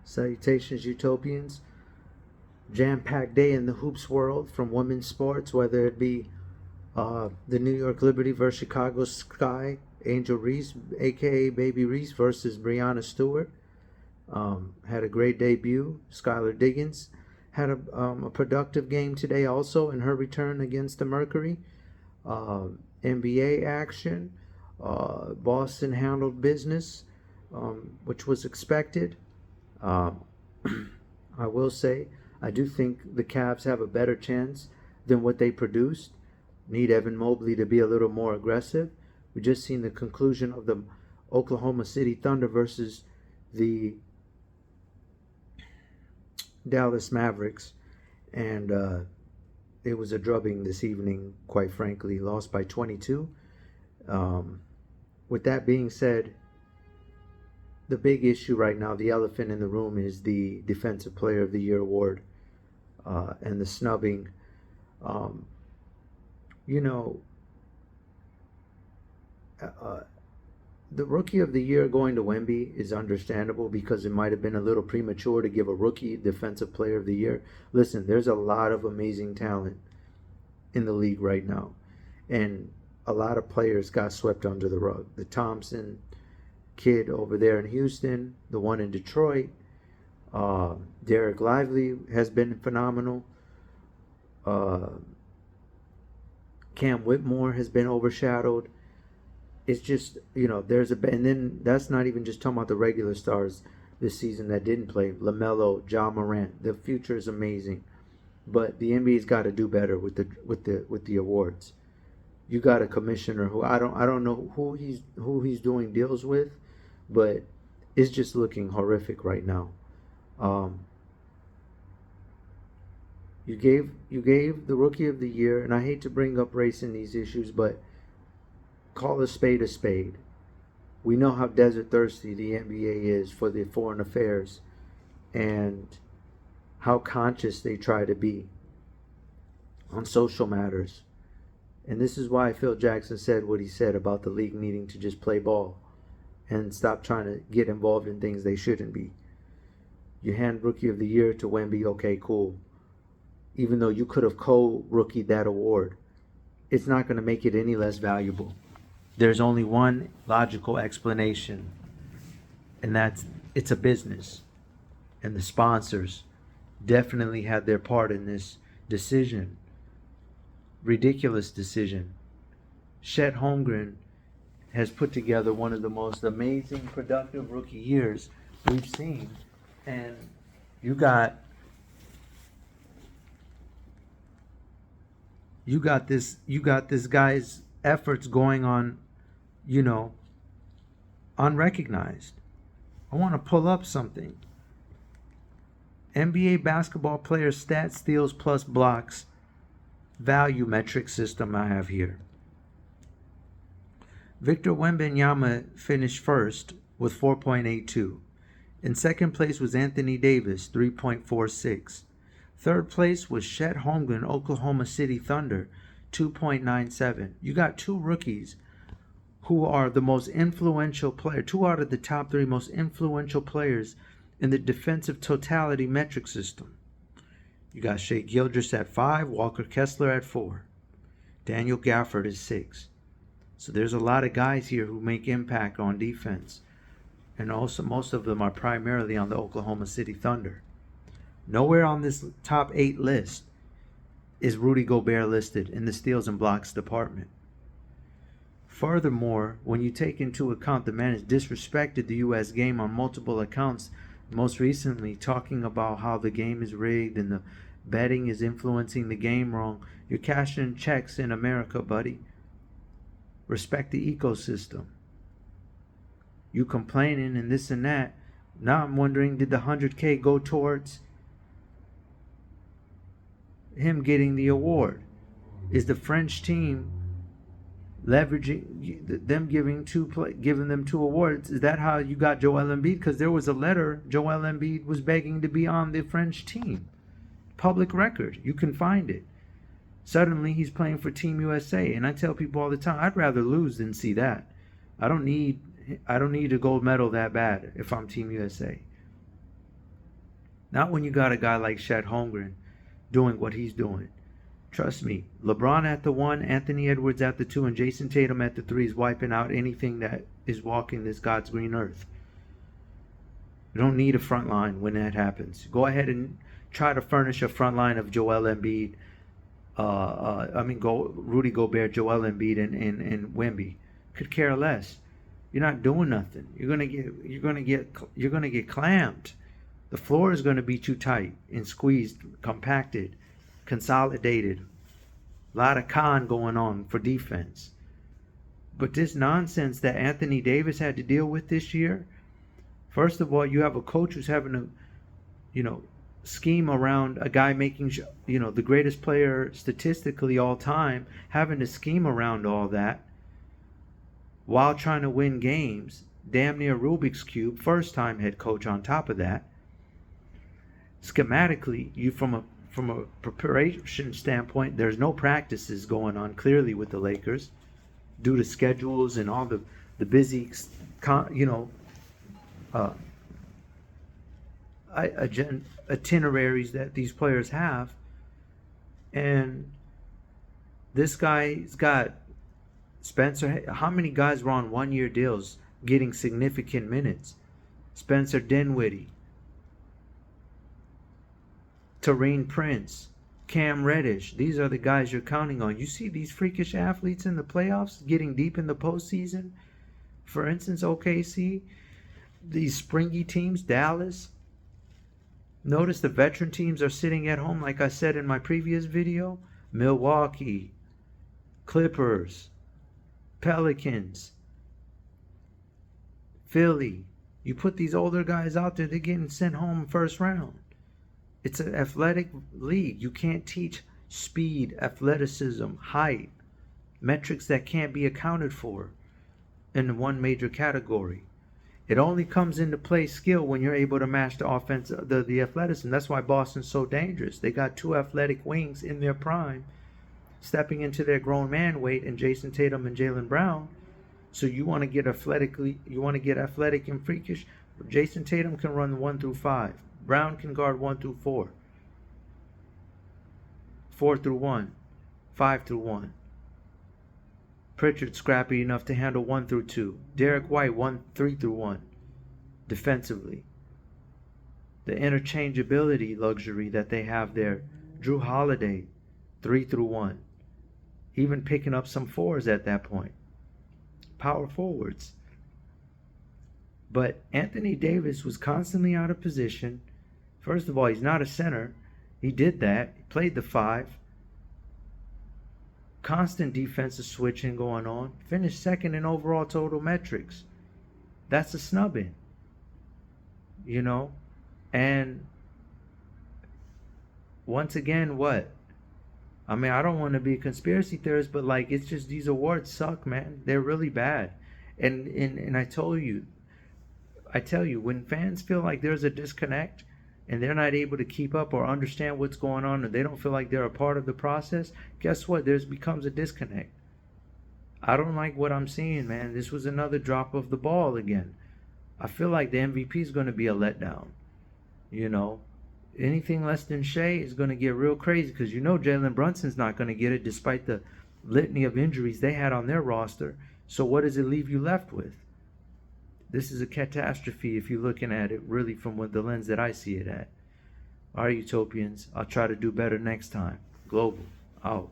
Salutations, Utopians. Jam-packed day in the hoops world from women's sports, whether it be the New York Liberty versus Chicago Sky, Angel Reese, aka Baby Reese, versus Brianna Stewart. Had a great debut. Skylar Diggins had a productive game today also in her return against the Mercury. NBA action. Boston handled business, which was expected. I will say, I do think the Cavs have a better chance than what they produced. Need Evan Mobley to be a little more aggressive. We just seen the conclusion of the Oklahoma City Thunder versus the Dallas Mavericks, and it was a drubbing this evening, quite frankly. Lost by 22. With that being said, the big issue right now, the elephant in the room, is the Defensive Player of the Year award and the snubbing. The Rookie of the Year going to Wemby is understandable because it might have been a little premature to give a rookie Defensive Player of the Year. Listen, there's a lot of amazing talent in the league right now, and a lot of players got swept under the rug. The Thompson kid over there in Houston, the one in Detroit, Derek Lively has been phenomenal. Cam Whitmore has been overshadowed. It's just, there's and then that's not even just talking about the regular stars this season that didn't play. LaMelo, Ja Morant, the future is amazing, but the NBA's got to do better with the awards. You got a commissioner who I don't know who he's doing deals with, but it's just looking horrific right now. You gave the Rookie of the Year, and I hate to bring up race in these issues, but call a spade a spade. We know how desert thirsty the NBA is for the foreign affairs and how conscious they try to be on social matters. And this is why Phil Jackson said what he said about the league needing to just play ball and stop trying to get involved in things they shouldn't be. You hand Rookie of the Year to Wemby, okay, cool. Even though you could have co-rookied that award, it's not going to make it any less valuable. There's only one logical explanation, and that's it's a business. And the sponsors definitely had their part in this decision. Ridiculous decision. Chet Holmgren has put together one of the most amazing productive rookie years we've seen, and you got this guy's efforts going on, unrecognized. I want to pull up something. NBA basketball player stats, steals plus blocks value metric system I have here. Victor Wembanyama finished first with 4.82. In second place was Anthony Davis, 3.46. Third place was Chet Holmgren, Oklahoma City Thunder, 2.97. You got two rookies who are the most influential player, two out of the top three most influential players in the defensive totality metric system. You got Shea Gilgeous at 5, Walker Kessler at 4. Daniel Gafford is 6. So there's a lot of guys here who make impact on defense. And also most of them are primarily on the Oklahoma City Thunder. Nowhere on this top 8 list is Rudy Gobert listed in the steals and blocks department. Furthermore, when you take into account the man has disrespected the U.S. game on multiple accounts, most recently talking about how the game is rigged and the betting is influencing the game wrong, you're cashing checks in America, buddy. Respect the ecosystem. You complaining and this and that. Now I'm wondering, did the 100K go towards him getting the award? Is the French team leveraging them giving them 2 awards? Is that how you got Joel Embiid? Because there was a letter Joel Embiid was begging to be on the French team. Public record. You can find it. Suddenly he's playing for Team USA, and I tell people all the time, I'd rather lose than see that. I don't need a gold medal that bad if I'm Team USA. Not when you got a guy like Chet Holmgren doing what he's doing. Trust me, LeBron at the 1, Anthony Edwards at the 2, and Jason Tatum at the 3 is wiping out anything that is walking this God's green earth. You don't need a front line when that happens. Go ahead and try to furnish a front line of Joel Embiid. Rudy Gobert, Joel Embiid, and Wemby. Could care less. You're not doing nothing. You're gonna get clamped. The floor is gonna be too tight and squeezed, compacted, consolidated. A lot of con going on for defense. But this nonsense that Anthony Davis had to deal with this year. First of all, you have a coach who's having to, scheme around a guy making, the greatest player statistically all time, having to scheme around all that while trying to win games. Damn near Rubik's Cube, first time head coach on top of that. Schematically, you from a preparation standpoint, there's no practices going on clearly with the Lakers due to schedules and all the busy, itineraries that these players have. And this guy's got Spencer. How many guys were on 1-year deals getting significant minutes? Spencer Dinwiddie, Taurean Prince, Cam Reddish. These are the guys you're counting on. You see these freakish athletes in the playoffs getting deep in the postseason. For instance, OKC, these springy teams, Dallas. Notice the veteran teams are sitting at home, like I said in my previous video. Milwaukee, Clippers, Pelicans, Philly. You put these older guys out there, they're getting sent home first round. It's an athletic league. You can't teach speed, athleticism, height, metrics that can't be accounted for in one major category. It only comes into play skill when you're able to match the offense, the athleticism. That's why Boston's so dangerous. They got 2 athletic wings in their prime, stepping into their grown man weight in Jason Tatum and Jaylen Brown. So you want to get athletic and freakish. Jason Tatum can run 1 through 5. Brown can guard 1 through 4. 4 through 1. 5 through 1. Pritchard scrappy enough to handle 1 through 2. Derek White 3 through 1. Defensively. The interchangeability luxury that they have there. Drew Holiday 3 through 1. Even picking up some 4s at that point. Power forwards. But Anthony Davis was constantly out of position. First of all, he's not a center. He did that. He played the 5. Constant defensive switching going on. Finished second in overall total metrics. That's a snubbing. And once again, what? I mean, I don't want to be a conspiracy theorist, but it's just these awards suck, man. They're really bad. And I tell you, when fans feel like there's a disconnect and they're not able to keep up or understand what's going on, and they don't feel like they're a part of the process, guess what? There becomes a disconnect. I don't like what I'm seeing, man. This was another drop of the ball again. I feel like the MVP is going to be a letdown. Anything less than Shea is going to get real crazy, because Jalen Brunson's not going to get it despite the litany of injuries they had on their roster. So what does it leave you left with? This is a catastrophe if you're looking at it really from the lens that I see it at. All right, Utopians, I'll try to do better next time. Global, out.